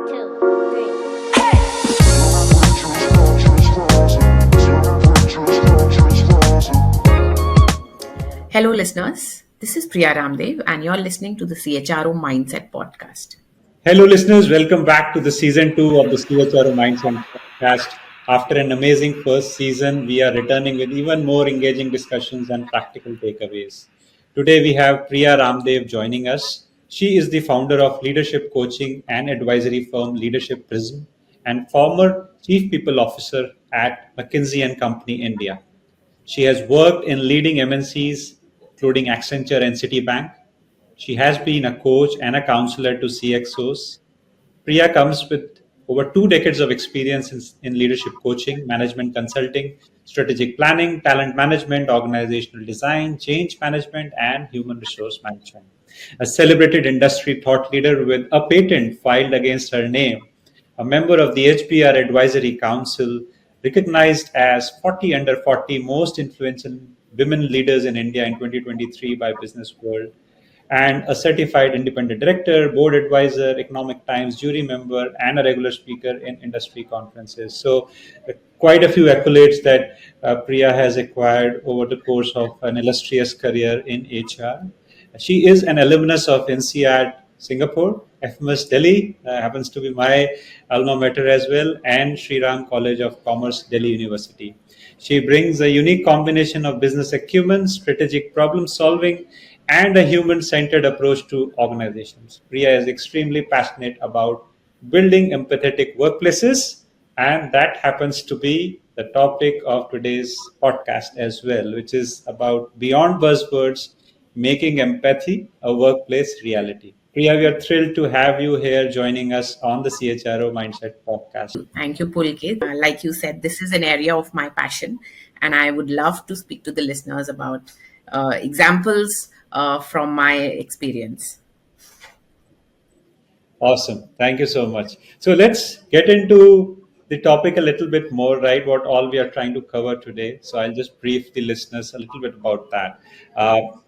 Hello, listeners. This is Priya Ramdev, and you're listening to the CHRO Mindset Podcast. Hello, listeners. Welcome back to the season 2 of the CHRO Mindset Podcast. After an amazing first season, we are returning with even more engaging discussions and practical takeaways. Today, we have Priya Ramdev joining us. She is the founder of leadership coaching and advisory firm Leadership Prism and former Chief People Officer at McKinsey and Company India. She has worked in leading MNCs, including Accenture and Citibank. She has been a coach and a counselor to CXOs. Priya comes with over 2 decades of experience in leadership coaching, management consulting, strategic planning, talent management, organizational design, change management, and human resource management. A celebrated industry thought leader with a patent filed against her name, a member of the HBR Advisory Council, recognized as 40 under 40 most influential women leaders in India in 2023 by Business World, and a certified independent director, board advisor, Economic Times jury member, and a regular speaker in industry conferences. So, quite a few accolades that Priya has acquired over the course of an illustrious career in HR. She is an alumnus of INSEAD Singapore, FMS Delhi, happens to be my alma mater as well, and Sri Ram College of Commerce, Delhi University. She brings a unique combination of business acumen, strategic problem solving, and a human centered approach to organizations. Priya is extremely passionate about building empathetic workplaces, and that happens to be the topic of today's podcast as well, which is about beyond buzzwords, making empathy a workplace reality. Priya, we are thrilled to have you here joining us on the CHRO Mindset Podcast. Thank you, Pulkit. Like you said, this is an area of my passion, and I would love to speak to the listeners about examples from my experience. Awesome. Thank you so much. So let's get into the topic a little bit more, right? What all we are trying to cover today. So I'll just brief the listeners a little bit about that.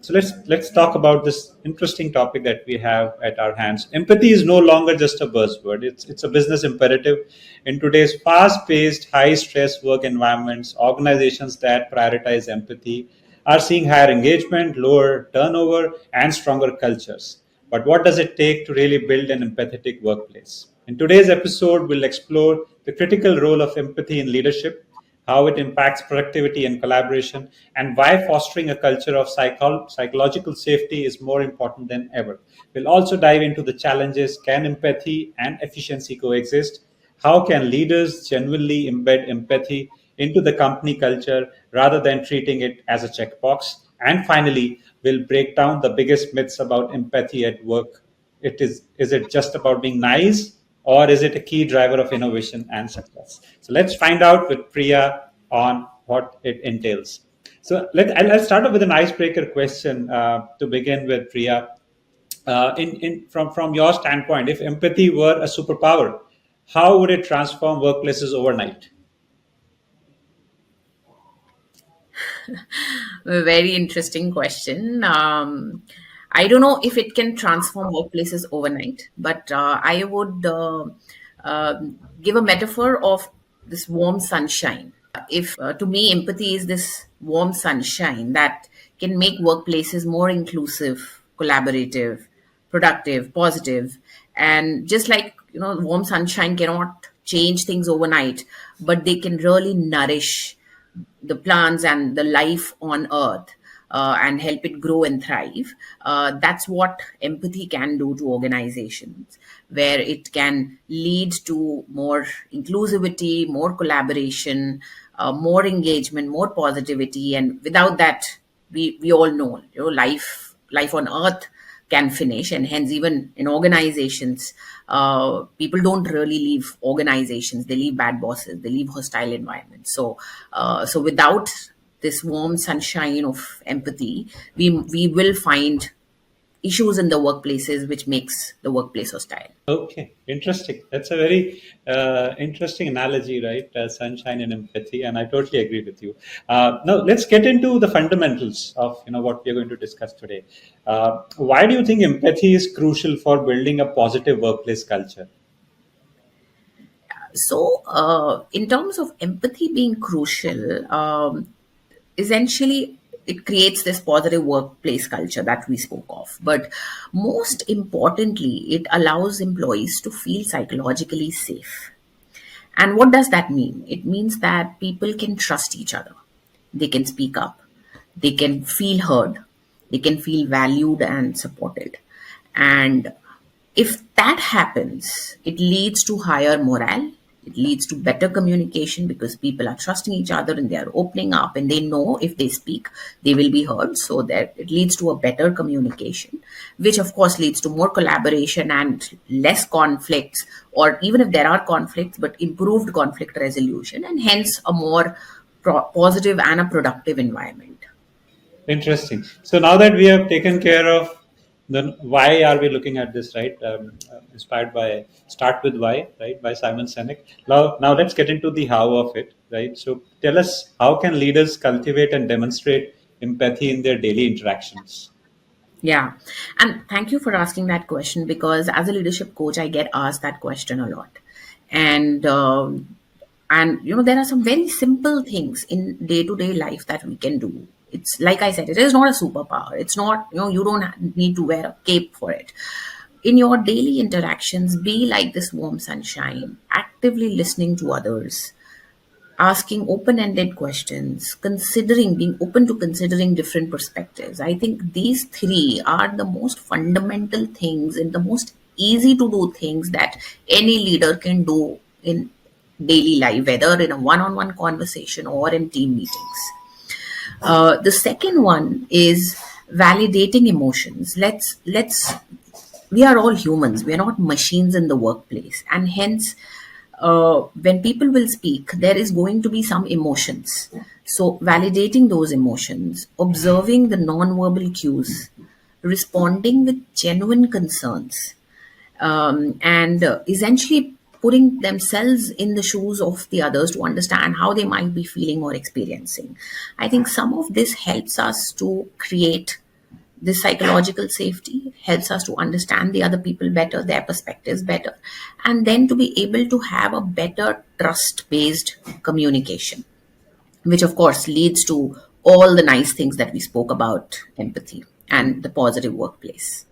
So let's talk about this interesting topic that we have at our hands. Empathy is no longer just a buzzword. It's a business imperative. In today's fast-paced, high-stress work environments, organizations that prioritize empathy are seeing higher engagement, lower turnover, and stronger cultures. But what does it take to really build an empathetic workplace? In today's episode, we'll explore the critical role of empathy in leadership, how it impacts productivity and collaboration, and why fostering a culture of psychological safety is more important than ever. We'll also dive into the challenges: can empathy and efficiency coexist? How can leaders genuinely embed empathy into the company culture rather than treating it as a checkbox? And finally, we'll break down the biggest myths about empathy at work. Is it just about being nice, or is it a key driver of innovation and success? So let's find out with Priya on what it entails. So let's start off with an icebreaker question to begin with, Priya. From your standpoint, if empathy were a superpower, how would it transform workplaces overnight? A very interesting question. I don't know if it can transform workplaces overnight, but I would give a metaphor of this warm sunshine. If to me, empathy is this warm sunshine that can make workplaces more inclusive, collaborative, productive, positive, and just like warm sunshine cannot change things overnight, but they can really nourish the plants and the life on earth and help it grow and thrive. That's what empathy can do to organizations, where it can lead to more inclusivity, more collaboration, more engagement, more positivity. And without that, we all know, life on earth can finish, and hence even in organizations, people don't really leave organizations. They leave bad bosses, they leave hostile environments. So without this warm sunshine of empathy, we will find issues in the workplaces, which makes the workplace hostile. Okay, interesting. That's a very interesting analogy, right? Sunshine and empathy, and I totally agree with you. Now, let's get into the fundamentals of what we're going to discuss today. Why do you think empathy is crucial for building a positive workplace culture? So, in terms of empathy being crucial, essentially it creates this positive workplace culture that we spoke of. But most importantly, it allows employees to feel psychologically safe. And what does that mean? It means that people can trust each other. They can speak up. They can feel heard. They can feel valued and supported. And if that happens, it leads to higher morale. It leads to better communication because people are trusting each other and they are opening up and they know if they speak, they will be heard. So that it leads to a better communication, which of course leads to more collaboration and less conflicts, or even if there are conflicts, but improved conflict resolution, and hence a more positive and a productive environment. Interesting. So now that we have taken care of the why are we looking at this, right? Inspired by Start with Why, right, by Simon Sinek. Now let's get into the how of it, right? So tell us, how can leaders cultivate and demonstrate empathy in their daily interactions? Yeah. And thank you for asking that question, because as a leadership coach, I get asked that question a lot. And, there are some very simple things in day to day life that we can do. It's like I said, it is not a superpower. It's not, you don't need to wear a cape for it. In your daily interactions, be like this warm sunshine, actively listening to others, asking open-ended questions, being open to considering different perspectives. I think these three are the most fundamental things and the most easy to do things that any leader can do in daily life, whether in a one-on-one conversation or in team meetings. The second one is validating emotions. Let's We are all humans. We are not machines in the workplace, and hence, when people will speak, there is going to be some emotions. So, validating those emotions, observing the non-verbal cues, responding with genuine concerns, and essentially putting themselves in the shoes of the others to understand how they might be feeling or experiencing. I think some of this helps us to create this psychological safety, helps us to understand the other people better, their perspectives better, and then to be able to have a better trust based communication, which of course leads to all the nice things that we spoke about: empathy and the positive workplace.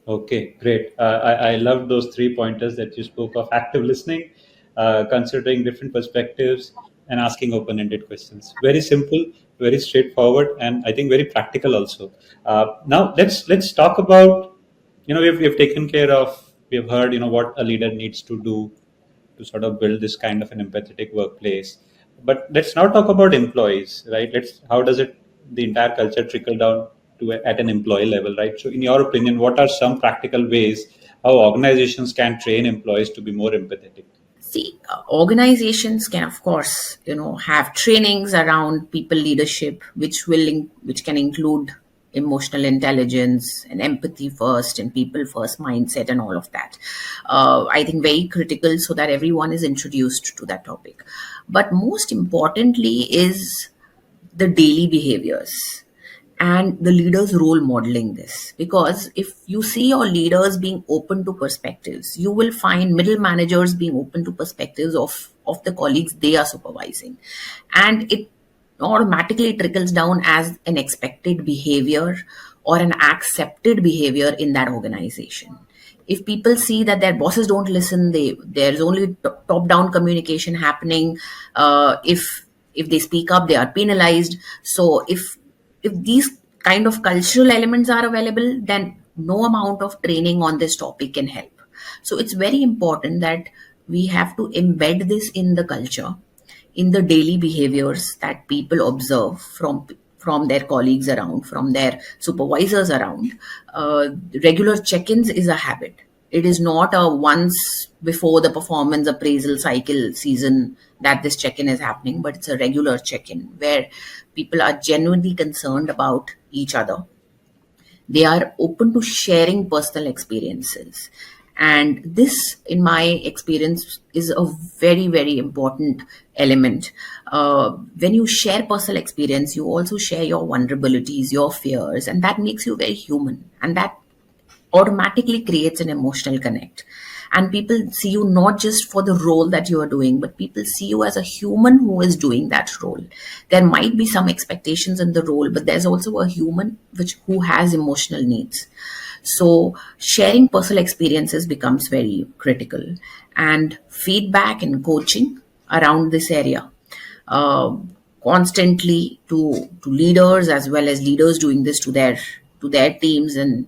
Okay, great. I love those three pointers that you spoke of: active listening, considering different perspectives, and asking open ended questions. Very simple, very straightforward, and I think very practical also. Now, let's talk about, we've taken care of, we've heard, what a leader needs to do to sort of build this kind of an empathetic workplace. But let's now talk about employees, right? How does the entire culture trickle down to at an employee level, right? So, in your opinion, what are some practical ways how organizations can train employees to be more empathetic? See, organizations can, of course, have trainings around people leadership, which can include emotional intelligence and empathy first and people first mindset and all of that. I think very critical so that everyone is introduced to that topic. But most importantly is the daily behaviors and the leaders role modeling this, because if you see your leaders being open to perspectives, you will find middle managers being open to perspectives of the colleagues they are supervising, and it automatically trickles down as an expected behavior or an accepted behavior in that organization. If people see that their bosses don't listen, there's only top down communication happening. If they speak up, they are penalized. So if these kind of cultural elements are available, then no amount of training on this topic can help. So it's very important that we have to embed this in the culture, in the daily behaviors that people observe from their colleagues around, from their supervisors around. Regular check-ins is a habit. It is not a once before the performance appraisal cycle season that this check-in is happening, but it's a regular check-in where people are genuinely concerned about each other. They are open to sharing personal experiences. And this, in my experience, is a very, very important element. When you share personal experience, you also share your vulnerabilities, your fears, and that makes you very human. And that automatically creates an emotional connect. And people see you not just for the role that you are doing, but people see you as a human who is doing that role. There might be some expectations in the role, but there's also a human who has emotional needs. So sharing personal experiences becomes very critical, and feedback and coaching around this area, uh, constantly to leaders, as well as leaders doing this to their teams and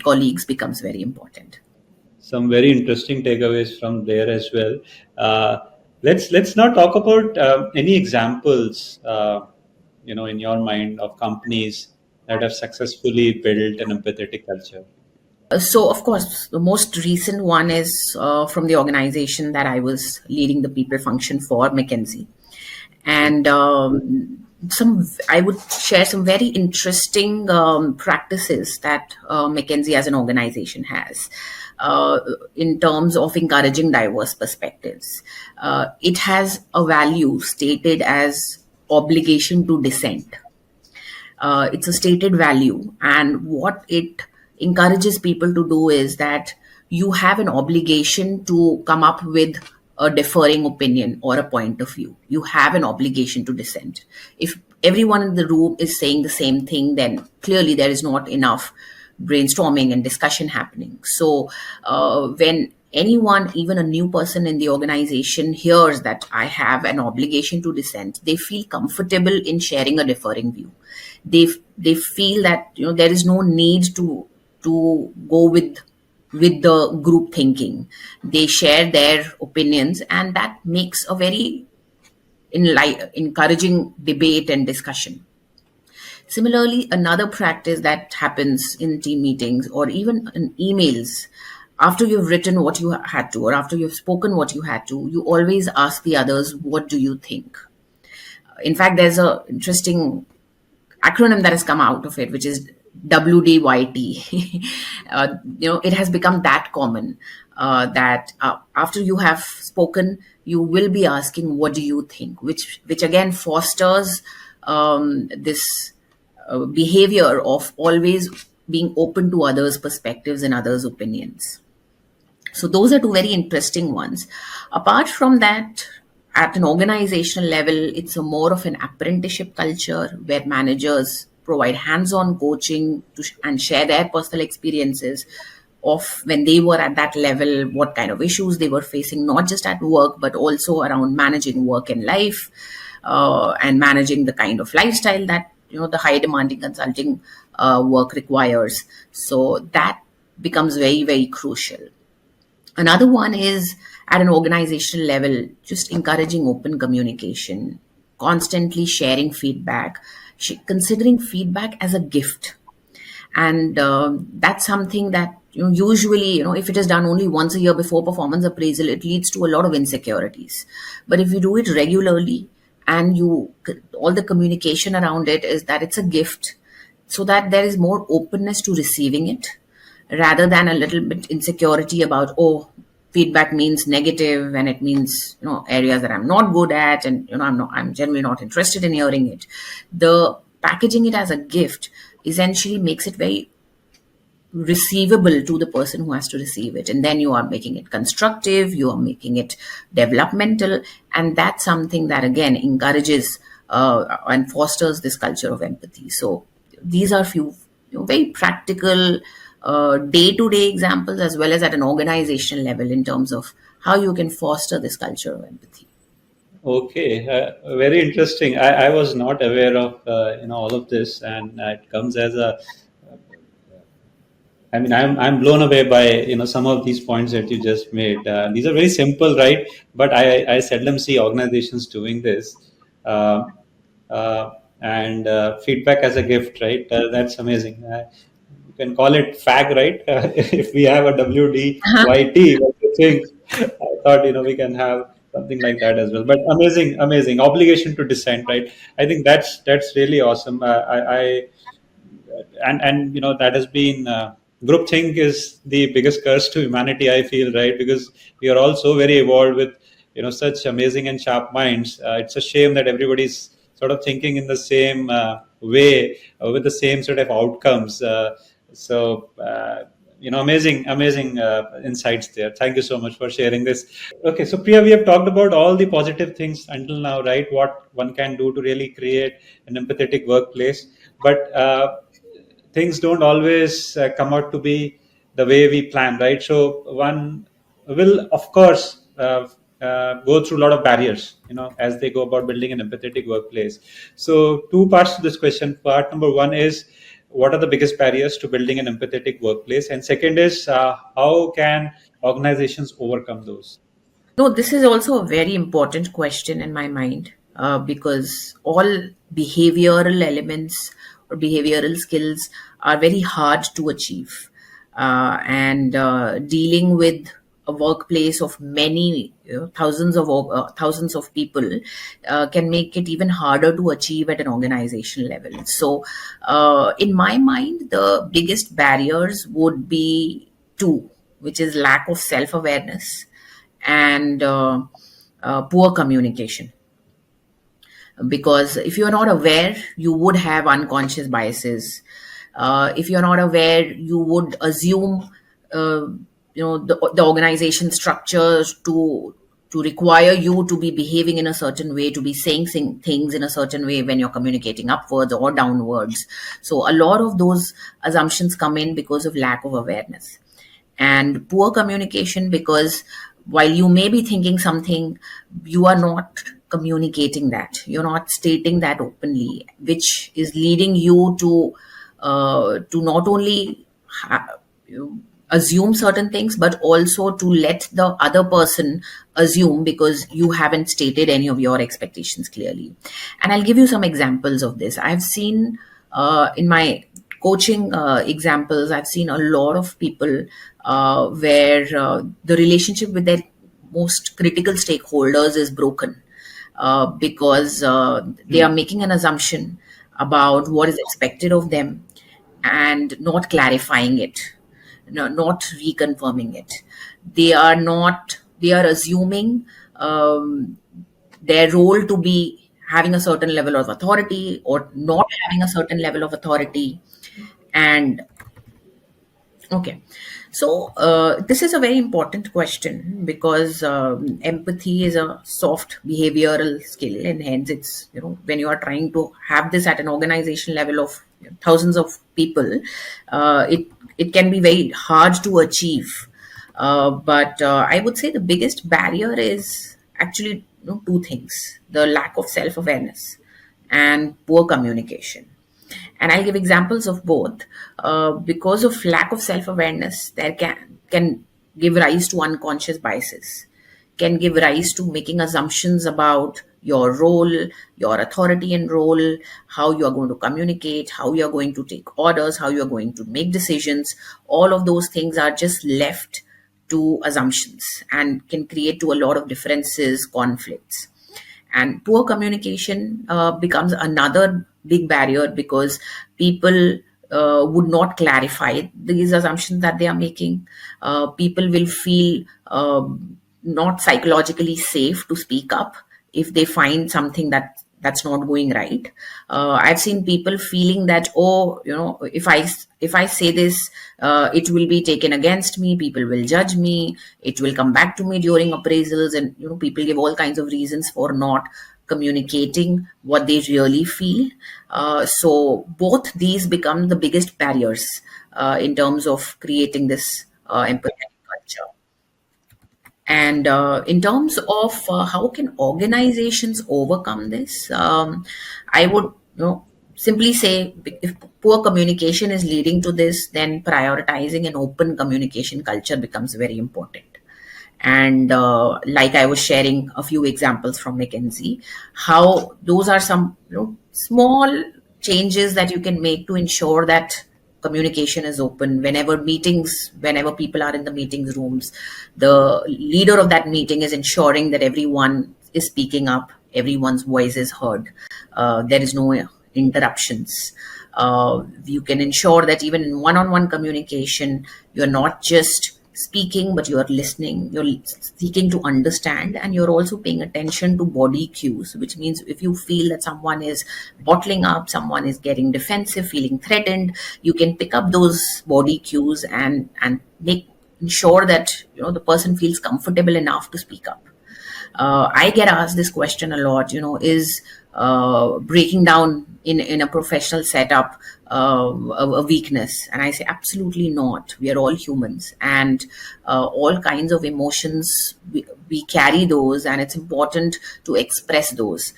colleagues, becomes very important. Some very interesting takeaways from there as well. Uh, let's now talk about any examples, in your mind of companies that have successfully built an empathetic culture. So, of course, the most recent one is from the organization that I was leading the people function for, McKinsey. And some I would share some very interesting practices that McKinsey as an organization has in terms of encouraging diverse perspectives. It has a value stated as obligation to dissent. It's a stated value, and what it encourages people to do is that you have an obligation to come up with a differing opinion or a point of view. You have an obligation to dissent. If everyone in the room is saying the same thing, then clearly there is not enough brainstorming and discussion happening. So when anyone, even a new person in the organization, hears that I have an obligation to dissent, they feel comfortable in sharing a differing view. They feel that there is no need to go with the group thinking. They share their opinions, and that makes a very encouraging debate and discussion. Similarly, another practice that happens in team meetings or even in emails, after you've written what you had to, or after you've spoken what you had to, you always ask the others, what do you think? In fact, there's a interesting acronym that has come out of it, which is WDYT. It has become that common that after you have spoken, you will be asking, "What do you think?" Which again fosters this behavior of always being open to others' perspectives and others' opinions. So those are two very interesting ones. Apart from that, at an organizational level, it's a more of an apprenticeship culture where managers provide hands-on coaching and share their personal experiences of when they were at that level, what kind of issues they were facing, not just at work, but also around managing work and life, and managing the kind of lifestyle that the high demanding consulting work requires. So that becomes very, very crucial. Another one is at an organizational level, just encouraging open communication, constantly sharing feedback, considering feedback as a gift. And that's something that usually, if it is done only once a year before performance appraisal, it leads to a lot of insecurities. But if you do it regularly, and all the communication around it is that it's a gift, so that there is more openness to receiving it, rather than a little bit insecurity about, feedback means negative and it means areas that I'm not good at, and I'm generally not interested in hearing it. The packaging it as a gift essentially makes it very receivable to the person who has to receive it, and then you are making it constructive, you are making it developmental, and that's something that again encourages and fosters this culture of empathy. So these are few very practical day-to-day examples, as well as at an organizational level, in terms of how you can foster this culture of empathy. Okay, very interesting. I was not aware of all of this, and it comes as a. I mean, I'm blown away by some of these points that you just made. These are very simple, right? But I seldom see organizations doing this. Uh, and feedback as a gift, right? That's amazing. You can call it FAG, right? If we have a WDYT, what do you think? I thought we can have something like that as well. But amazing, amazing obligation to dissent, right? I think that's really awesome. And that has been groupthink is the biggest curse to humanity, I feel, right? Because we are all so very evolved with such amazing and sharp minds. It's a shame that everybody's sort of thinking in the same way with the same sort of outcomes. So amazing insights there. Thank you so much for sharing this. Okay, so Priya, we have talked about all the positive things until now, right? What one can do to really create an empathetic workplace, but things don't always come out to be the way we plan, right? So one will, of course, go through a lot of barriers, as they go about building an empathetic workplace. So two parts to this question. Part number one is, what are the biggest barriers to building an empathetic workplace? And second is, how can organizations overcome those? No, this is also a very important question in my mind, because all behavioral elements or behavioral skills are very hard to achieve. And dealing with a workplace of many, thousands of people can make it even harder to achieve at an organization level. So, in my mind, the biggest barriers would be two, which is lack of self awareness and poor communication. Because if you're not aware, you would have unconscious biases. If you're not aware, you would assume the organization structures to require you to be behaving in a certain way, to be saying things in a certain way when you're communicating upwards or downwards. So a lot of those assumptions come in because of lack of awareness. And poor communication, because while you may be thinking something, you are not communicating that, you're not stating that openly, which is leading you to not only assume certain things, but also to let the other person assume, because you haven't stated any of your expectations clearly. And I'll give you some examples of this. I've seen in my coaching examples, I've seen a lot of people where the relationship with their most critical stakeholders is broken, because they are making an assumption about what is expected of them and not clarifying it, not reconfirming it. They are assuming their role to be having a certain level of authority or not having a certain level of authority. And okay, so this is a very important question, because empathy is a soft behavioral skill, and hence it's, when you are trying to have this at an organization level of thousands of people, it can be very hard to achieve. But I would say the biggest barrier is actually, two things: the lack of self awareness and poor communication. And I'll give examples of both. Because of lack of self-awareness, there can give rise to unconscious biases, can give rise to making assumptions about your role, your authority and role, how you are going to communicate, how you are going to take orders, how you are going to make decisions. All of those things are just left to assumptions and can create to a lot of differences, conflicts. And poor communication becomes another big barrier, because people would not clarify these assumptions that they are making. People will feel not psychologically safe to speak up if they find something that's not going right. I've seen people feeling that, oh, if I say this, it will be taken against me. People will judge me. It will come back to me during appraisals, and people give all kinds of reasons for not communicating what they really feel. So both these become the biggest barriers in terms of creating this empathetic culture. And in terms of how can organizations overcome this, I would simply say, if poor communication is leading to this, then prioritizing an open communication culture becomes very important. And like I was sharing a few examples from McKinsey, how those are some small changes that you can make to ensure that communication is open. Whenever people are in the meetings rooms, the leader of that meeting is ensuring that everyone is speaking up, everyone's voice is heard, there is no interruptions. You can ensure that even in one-on-one communication, you're not just speaking, but you are listening, you're seeking to understand, and you're also paying attention to body cues, which means if you feel that someone is bottling up, someone is getting defensive, feeling threatened, you can pick up those body cues and make ensure that the person feels comfortable enough to speak up. I get asked this question a lot, is breaking down in a professional setup a weakness? And I say, absolutely not. We are all humans, and all kinds of emotions, we carry those, and it's important to express those.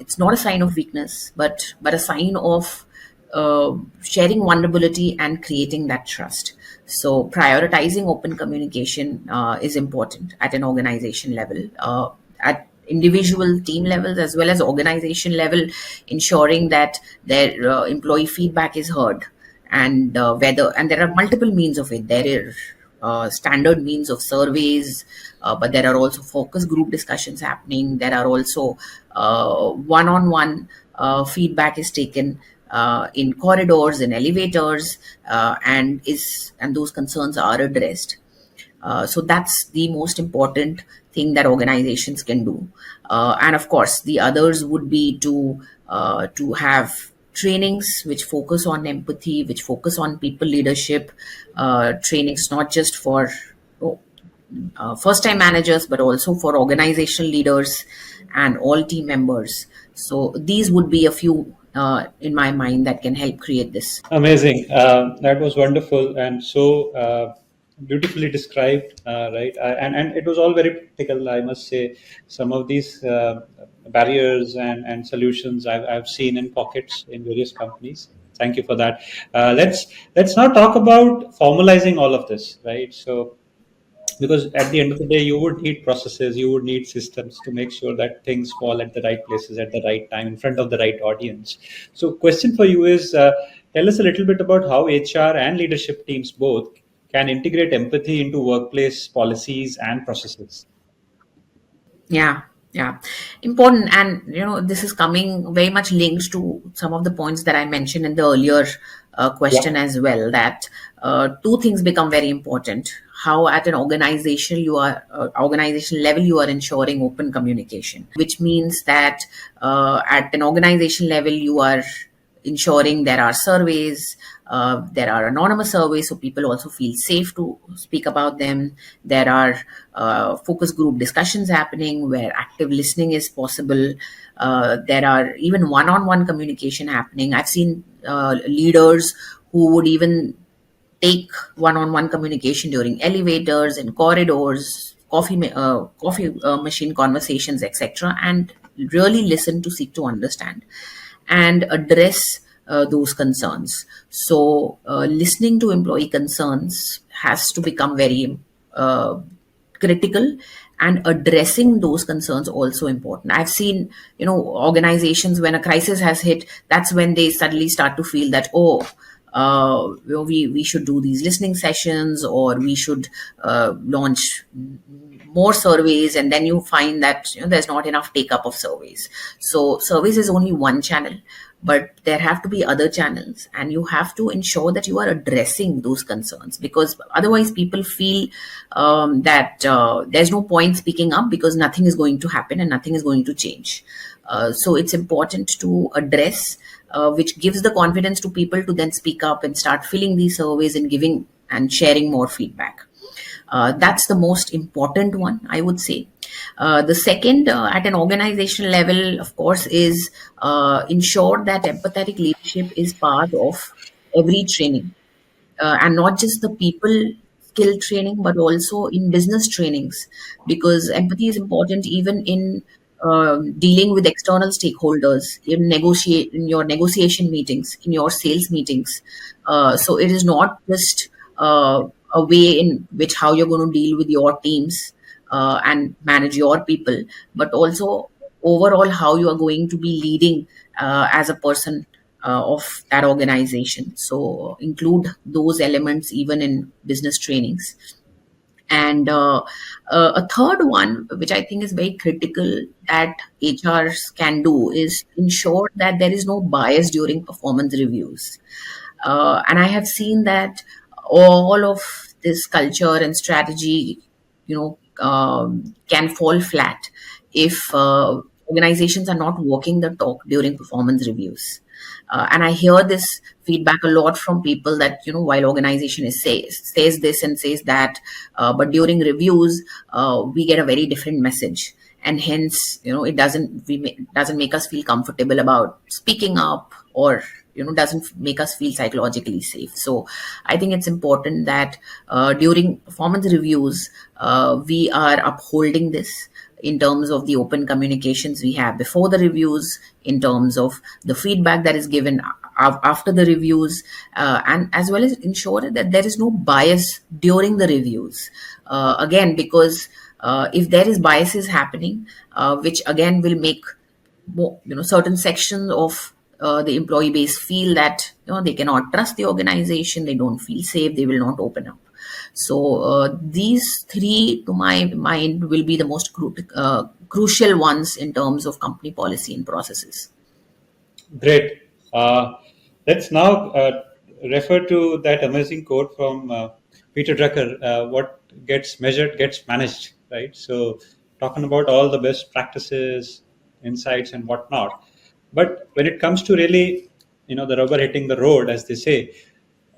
It's not a sign of weakness, but a sign of sharing vulnerability and creating that trust. So prioritizing open communication is important at an organization level, at individual team levels as well as organization level, ensuring that their employee feedback is heard, and there are multiple means of it. There are standard means of surveys, but there are also focus group discussions happening. There are also one-on-one feedback is taken in corridors, in elevators, and those concerns are addressed. So that's the most important thing that organizations can do. And of course, the others would be to have trainings which focus on empathy, which focus on people leadership, trainings not just for first-time managers, but also for organizational leaders and all team members. So these would be a few in my mind that can help create this. Amazing. That was wonderful and so beautifully described, right? And it was all very practical, I must say. Some of these barriers and solutions I've seen in pockets in various companies. Thank you for that. Let's now talk about formalizing all of this, right? So because at the end of the day you would need processes, you would need systems to make sure that things fall at the right places at the right time in front of the right audience. So question for you is, tell us a little bit about how HR and leadership teams both can integrate empathy into workplace policies and processes. Yeah, yeah, important. And this is coming very much linked to some of the points that I mentioned in the earlier Yeah. question as well, that two things become very important. How at an organization level you are ensuring open communication, which means that at an organization level you are ensuring there are surveys, there are anonymous surveys, so people also feel safe to speak about them. There are focus group discussions happening where active listening is possible. There are even one-on-one communication happening. I've seen leaders who would even take one-on-one communication during elevators and corridors, coffee machine conversations, etc., and really listen to seek to understand and address those concerns. So, listening to employee concerns has to become very critical, and addressing those concerns also important. I've seen organizations, when a crisis has hit, that's when they suddenly start to feel that, we should do these listening sessions, or we should launch more surveys, and then you find that there's not enough take up of surveys. So surveys is only one channel, but there have to be other channels, and you have to ensure that you are addressing those concerns, because otherwise people feel that there's no point speaking up because nothing is going to happen and nothing is going to change. So it's important to address, which gives the confidence to people to then speak up and start filling these surveys and giving and sharing more feedback. That's the most important one, I would say. The second, at an organization level, of course, is ensure that empathetic leadership is part of every training, and not just the people skill training, but also in business trainings, because empathy is important even in dealing with external stakeholders, in your negotiation meetings, in your sales meetings. So it is not just a way in which how you're going to deal with your teams and manage your people, but also overall how you are going to be leading as a person of that organization. So include those elements even in business trainings. And a third one, which I think is very critical that HRs can do, is ensure that there is no bias during performance reviews. And I have seen that all of this culture and strategy, can fall flat if organizations are not walking the talk during performance reviews. And I hear this feedback a lot from people that, while organization says this and says that, but during reviews, we get a very different message. And hence, it doesn't make us feel comfortable about speaking up, or doesn't make us feel psychologically safe. So I think it's important that during performance reviews, we are upholding this in terms of the open communications we have before the reviews, in terms of the feedback that is given after the reviews, and as well as ensure that there is no bias during the reviews. Again, because if there is biases happening, which again will make certain sections of the employee base feel that they cannot trust the organization, they don't feel safe, they will not open up. So these three, to my mind, will be the most crucial ones in terms of company policy and processes. Great. Let's now refer to that amazing quote from Peter Drucker, what gets measured gets managed, right? So talking about all the best practices, insights and whatnot. But when it comes to really, the rubber hitting the road, as they say,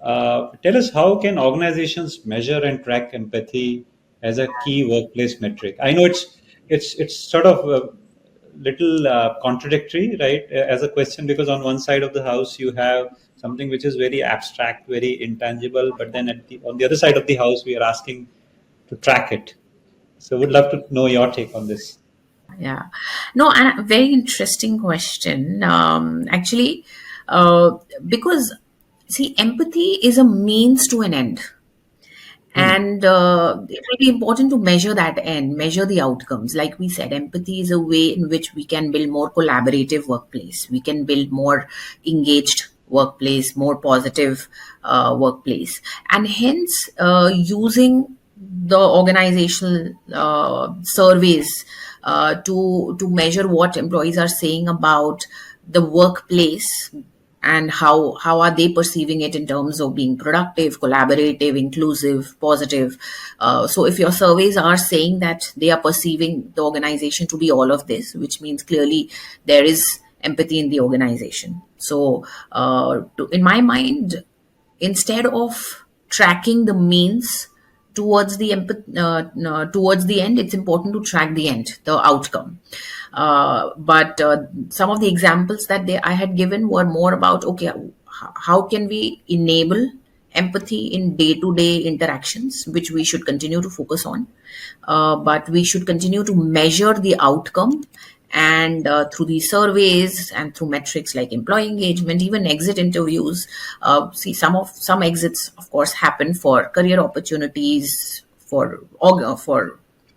tell us, how can organizations measure and track empathy as a key workplace metric? I know it's sort of a little contradictory, right, as a question, because on one side of the house you have something which is very abstract, very intangible, but then on the other side of the house we are asking to track it. So would love to know your take on this. Yeah. No, and a very interesting question. Actually, because see, empathy is a means to an end. And it will be important to measure that end, measure the outcomes. Like we said, empathy is a way in which we can build more collaborative workplace. We can build more engaged workplace, more positive workplace. And hence, using the organizational surveys to measure what employees are saying about the workplace, and how are they perceiving it in terms of being productive, collaborative, inclusive, positive. So if your surveys are saying that they are perceiving the organization to be all of this, which means clearly there is empathy in the organization. So in my mind, instead of tracking the means towards the towards the end, it's important to track the end, the outcome. But some of the examples that I had given were more about, okay, how can we enable empathy in day-to-day interactions, which we should continue to focus on, but we should continue to measure the outcome. And through these surveys and through metrics like employee engagement, even exit interviews, see some exits, of course, happen for career opportunities, for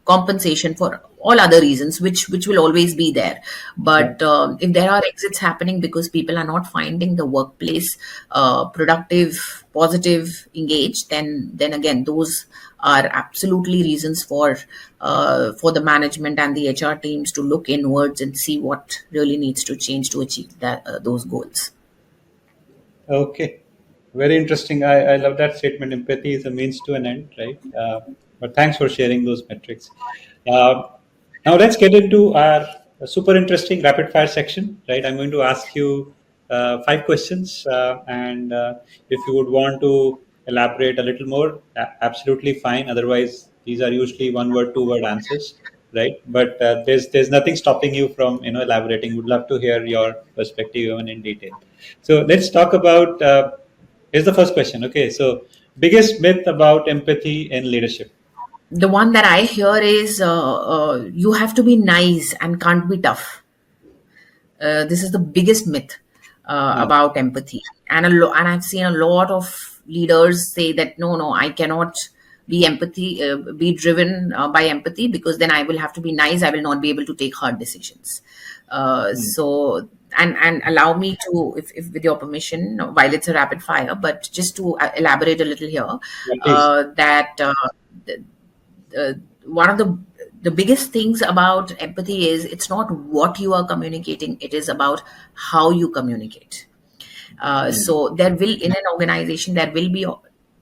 compensation, for all other reasons, which will always be there. But if there are exits happening because people are not finding the workplace productive, positive, engaged, then again, those are absolutely reasons for the management and the HR teams to look inwards and see what really needs to change to achieve those goals. Okay, very interesting. I love that statement. Empathy is a means to an end, right? But thanks for sharing those metrics. Now let's get into our super interesting rapid fire section, right? I'm going to ask you 5 questions, and if you would want to elaborate a little more, absolutely fine. Otherwise, these are usually 1 word, 2 word answers, right? But there's nothing stopping you from elaborating. Would love to hear your perspective even in detail. So let's talk about. Here's the first question. Okay, so biggest myth about empathy in leadership. The one that I hear is you have to be nice and can't be tough. This is the biggest myth about empathy, and and I've seen a lot of leaders say that no, I cannot be driven by empathy, because then I will have to be nice. I will not be able to take hard decisions. So and allow me to, if with your permission, while it's a rapid fire, but just to elaborate a little here, Yeah, please. that one of the biggest things about empathy is it's not what you are communicating, it is about how you communicate. So there will, in an organization, there will be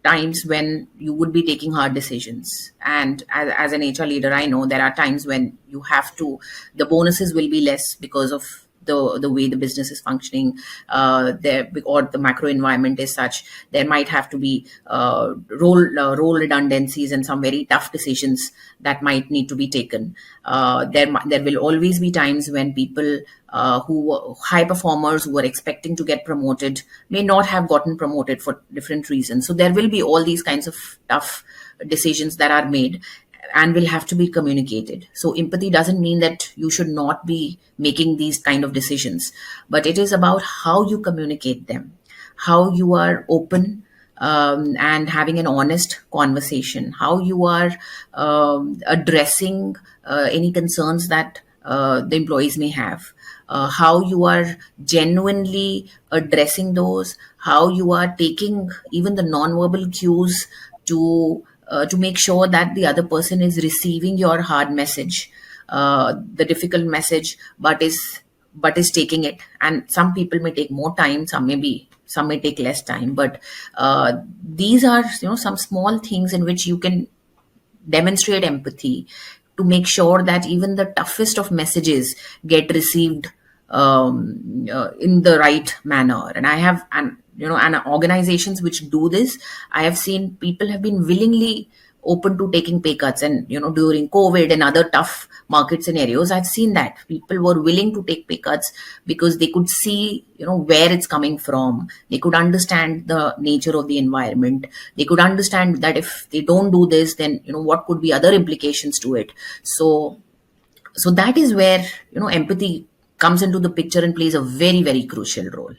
times when you would be taking hard decisions. And as an HR leader, I know there are times when you have to, the bonuses will be less because of the way the business is functioning, there, or the macro environment is such. There might have to be role redundancies and some very tough decisions that might need to be taken. There will always be times when people who high performers who were expecting to get promoted may not have gotten promoted for different reasons. So there will be all these kinds of tough decisions that are made and will have to be communicated. So empathy doesn't mean that you should not be making these kind of decisions, but it is about how you communicate them, how you are open, and having an honest conversation, how you are addressing any concerns that the employees may have, how you are genuinely addressing those, how you are taking even the non-verbal cues to make sure that the other person is receiving your hard message, the difficult message, but is taking it. And some people may take more time, some may take less time, but these are some small things in which you can demonstrate empathy to make sure that even the toughest of messages get received in the right manner. And organizations which do this, I have seen people have been willingly open to taking pay cuts. And during COVID and other tough market scenarios, I've seen that people were willing to take pay cuts because they could see where it's coming from. They could understand the nature of the environment. They could understand that if they don't do this, then what could be other implications to it. So that is where empathy comes into the picture and plays a very, very crucial role.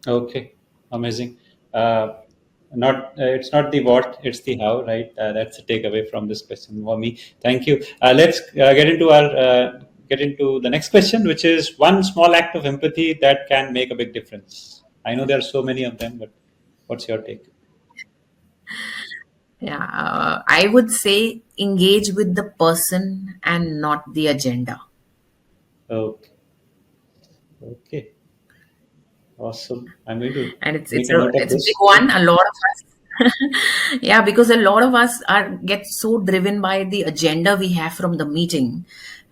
Okay, amazing. Not It's not the what, it's the how, right? That's the takeaway from this question for me. Thank you. Let's get into the next question, which is one small act of empathy that can make a big difference. I know there are so many of them, but what's your take? Yeah, I would say engage with the person and not the agenda. Okay. Okay. Awesome. I'm going to And it's make it's a a note of it's a big this. one. A lot of us, yeah, because a lot of us get so driven by the agenda we have from the meeting,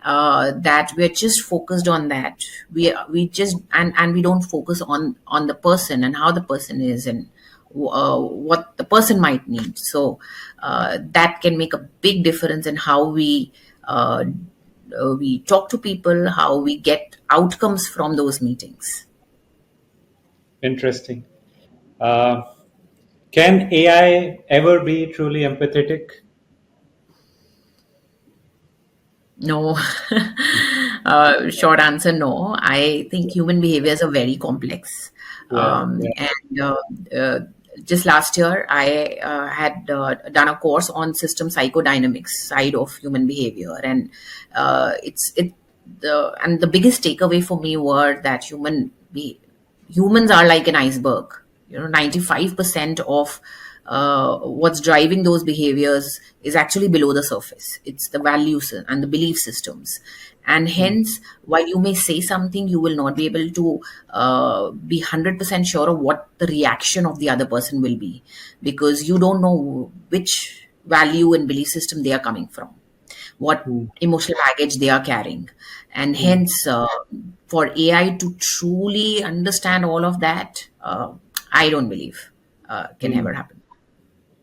that we're just focused on that. We just and we don't focus on the person and how the person is, and what the person might need. So that can make a big difference in how we talk to people, how we get outcomes from those meetings. Interesting. Uh, can AI ever be truly empathetic? No. Short answer, no. I think human behaviors are very complex. Yeah. Yeah. And just last year, I had done a course on system psychodynamics side of human behavior, and the biggest takeaway for me were that humans are like an iceberg. 95% of what's driving those behaviors is actually below the surface. It's the values and the belief systems. And hence, while you may say something, you will not be able to be 100% sure of what the reaction of the other person will be, because you don't know which value and belief system they are coming from, what Mm. emotional baggage they are carrying. And hence, for AI to truly understand all of that, I don't believe can ever Mm. happen.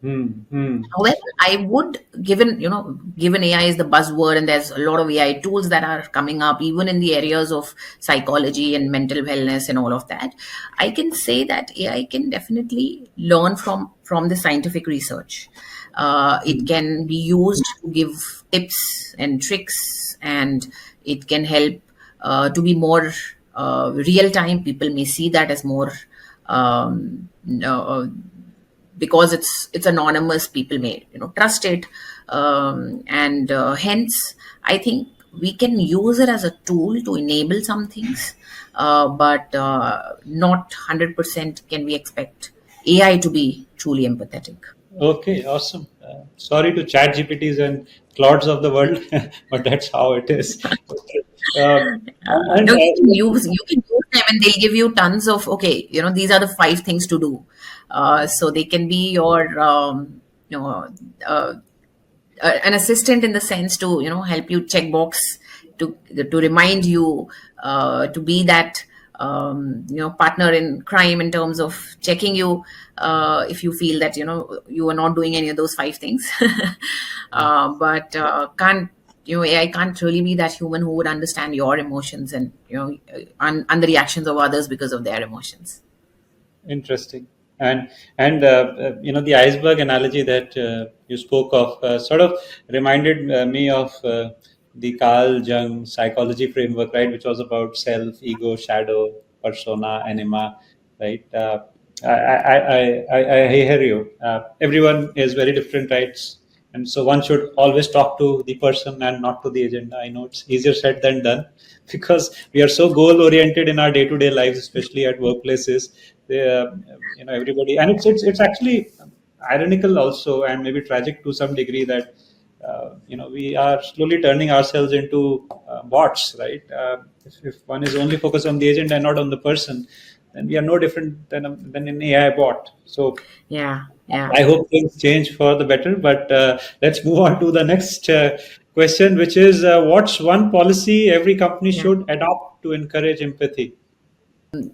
Mm. Mm. However, I would, given AI is the buzzword, and there's a lot of AI tools that are coming up, even in the areas of psychology and mental wellness and all of that. I can say that AI can definitely learn from the scientific research. It can be used to give tips and tricks, and it can help to be more real time. People may see that as more. Um, uh, because it's anonymous, people may trust it, and hence I think we can use it as a tool to enable some things, but not 100% can we expect AI to be truly empathetic. Okay, awesome. Sorry to chat GPTs and clouds of the world, but that's how it is. Okay. And No, you can use them, and they'll give you tons of, okay, these are the 5 things to do. So they can be your you know uh, an assistant in the sense to help you check box, to remind you, to be that partner in crime in terms of checking you, if you feel that you are not doing any of those five things. But can't AI can't really be that human who would understand your emotions and and the reactions of others because of their emotions. Interesting. And the iceberg analogy that you spoke of sort of reminded me of the Carl Jung psychology framework, right, which was about self, ego, shadow, persona, anima, right. I hear you. Everyone is very different, right? And so one should always talk to the person and not to the agenda. I know it's easier said than done because we are so goal oriented in our day to day lives, especially at workplaces. Everybody, and it's actually ironical also, and maybe tragic to some degree, that we are slowly turning ourselves into bots, right? If one is only focused on the agent and not on the person, then we are no different than an AI bot. So Yeah, yeah, I hope things change for the better. But let's move on to the next question, which is what's one policy every company yeah. should adopt to encourage empathy?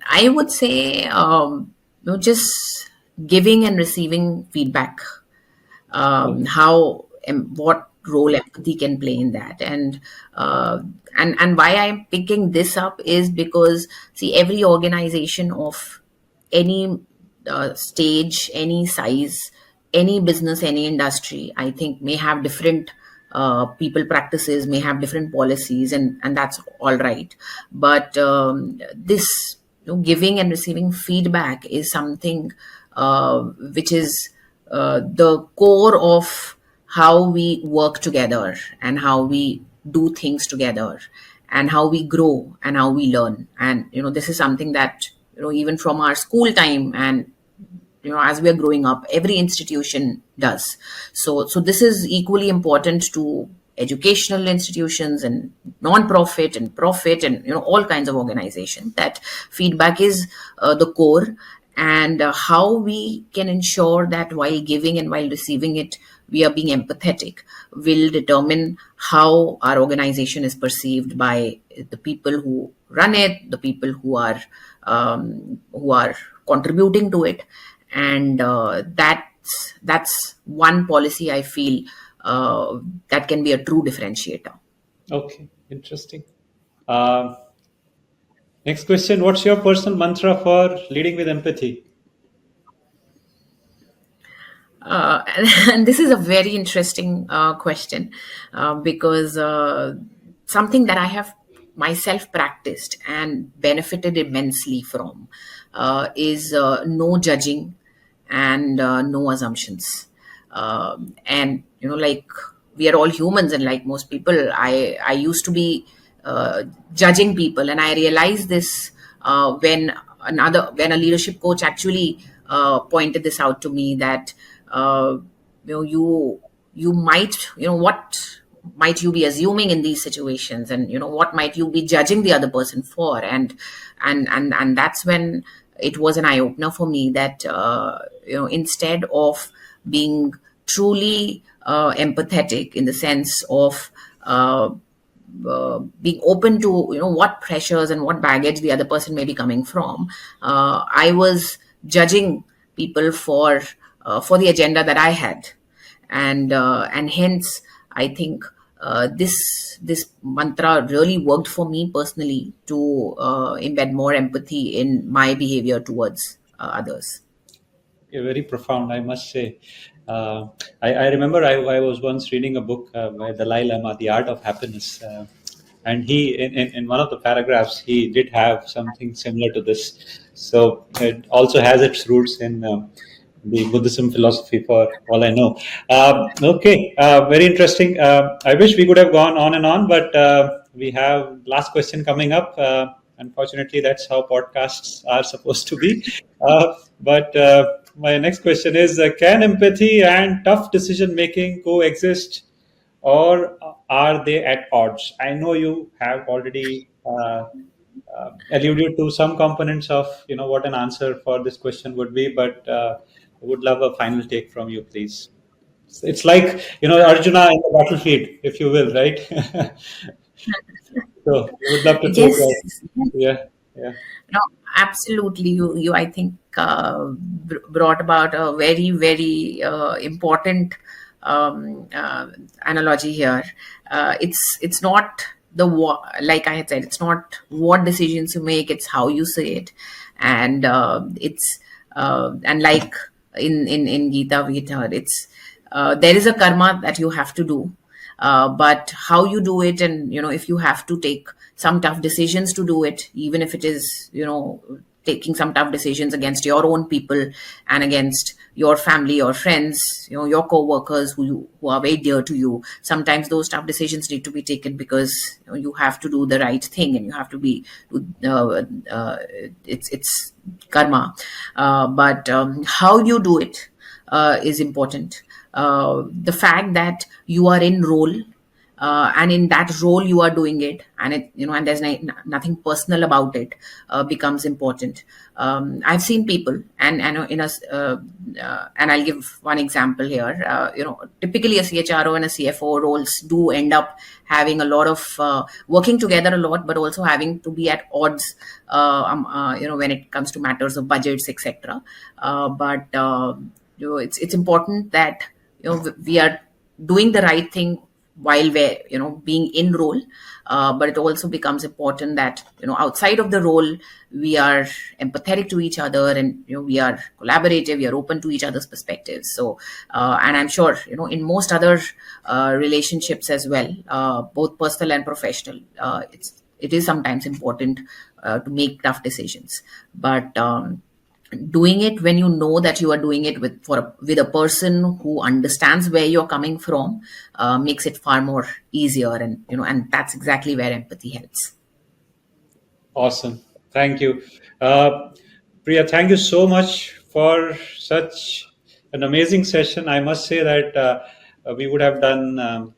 I would say, just giving and receiving feedback, Okay. how what role empathy can play in that. And why I'm picking this up is because, see, every organization of any stage, any size, any business, any industry, I think may have different people practices, may have different policies, and that's all right. But this giving and receiving feedback is something which is the core of how we work together and how we do things together and how we grow and how we learn. And this is something that even from our school time, and as we are growing up, every institution does. So this is equally important to educational institutions and non-profit and profit and all kinds of organizations, that feedback is the core. And how we can ensure that while giving and while receiving it, we are being empathetic, will determine how our organization is perceived by the people who run it, the people who are contributing to it. And that's one policy I feel that can be a true differentiator. Okay, interesting. Uh, Next question: what's your personal mantra for leading with empathy? And this is a very interesting question, because something that I have myself practiced and benefited immensely from is no judging and no assumptions. And like, we are all humans, and like most people, I used to be judging people, and I realized this when a leadership coach actually pointed this out to me, that uh, you might, what might you be assuming in these situations, and what might you be judging the other person for. And that's when it was an eye opener for me, that instead of being truly empathetic in the sense of being open to what pressures and what baggage the other person may be coming from, I was judging people for the agenda that I had. And hence I think this mantra really worked for me personally to embed more empathy in my behavior towards others. Yeah, very profound, I must say. I remember I was once reading a book by Dalai Lama, The Art of Happiness. And he, in one of the paragraphs, he did have something similar to this. So it also has its roots in the Buddhism philosophy, for all I know. Okay, very interesting. I wish we could have gone on and on, but we have last question coming up. Unfortunately, that's how podcasts are supposed to be. But my next question is: can empathy and tough decision making coexist, or are they at odds? I know you have already alluded to some components of what an answer for this question would be, but I would love a final take from you, please. It's like Arjuna in the battlefield, if you will, right? So I would love to take Yes. that. Yeah, yeah. No, absolutely. You I think brought about a very, very important analogy here. It's not like I had said. It's not what decisions you make. It's how you say it, and and like in Gita we had heard, it's there is a karma that you have to do, but how you do it, and if you have to take some tough decisions to do it, even if it is taking some tough decisions against your own people and against your family, your friends, your co-workers who are very dear to you. Sometimes those tough decisions need to be taken because you have to do the right thing, and you have to be uh, uh, it's karma, but how you do it is important. The fact that you are in role, and in that role you are doing it, and and there's nothing personal about it, becomes important. I've seen people, and and I'll give one example here. Typically a CHRO and a CFO roles do end up having a lot of working together a lot, but also having to be at odds, when it comes to matters of budgets, etc. But it's important that we are doing the right thing while we're being in role, but it also becomes important that outside of the role we are empathetic to each other, and we are collaborative, we are open to each other's perspectives. So and I'm sure in most other relationships as well, both personal and professional, it is sometimes important to make tough decisions, but doing it when you know that you are doing it with a person who understands where you're coming from, makes it far more easier, and that's exactly where empathy helps. Awesome. Thank you. Priya, thank you so much for such an amazing session. I must say that we would have done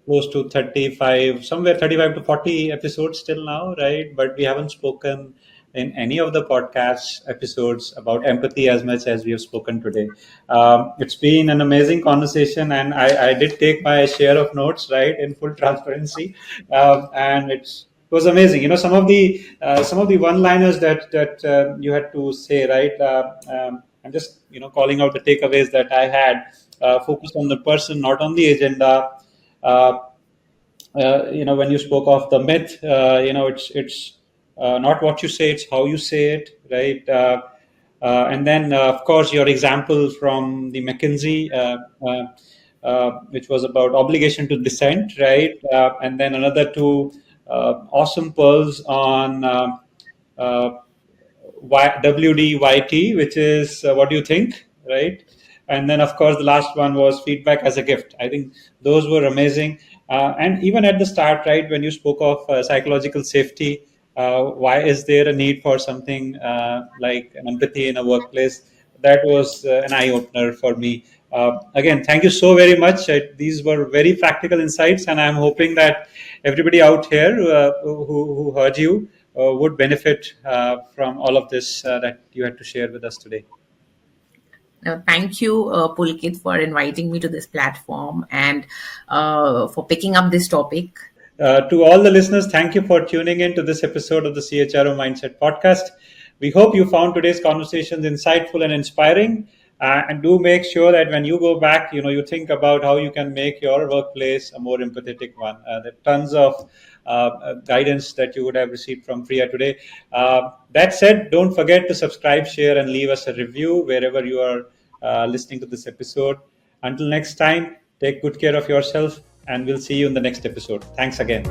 close to 35, somewhere 35 to 40 episodes till now, right? But we haven't spoken in any of the podcast episodes about empathy as much as we have spoken today. It's been an amazing conversation, and I did take my share of notes, right, in full transparency. And it was amazing. Some of the one-liners that you had to say, right? I'm just calling out the takeaways that I had. Focused on the person, not on the agenda. Uh, when you spoke of the myth, it's not what you say, it's how you say it, right? And then, of course, your example from the McKinsey, which was about obligation to dissent, right? And then another two awesome pearls on WDYT, which is what do you think, right? And then, of course, the last one was feedback as a gift. I think those were amazing. And even at the start, right, when you spoke of psychological safety, why is there a need for something like an empathy in a workplace? That was an eye opener for me. Again, thank you so very much. These were very practical insights, and I'm hoping that everybody out here who heard you would benefit from all of this that you had to share with us today. Thank you, Pulkit, for inviting me to this platform, and for picking up this topic. To all the listeners, thank you for tuning in to this episode of the CHRO Mindset Podcast. We hope you found today's conversations insightful and inspiring. And do make sure that when you go back, you think about how you can make your workplace a more empathetic one. There are tons of guidance that you would have received from Priya today. That said, don't forget to subscribe, share, and leave us a review wherever you are listening to this episode. Until next time, take good care of yourself, and we'll see you in the next episode. Thanks again.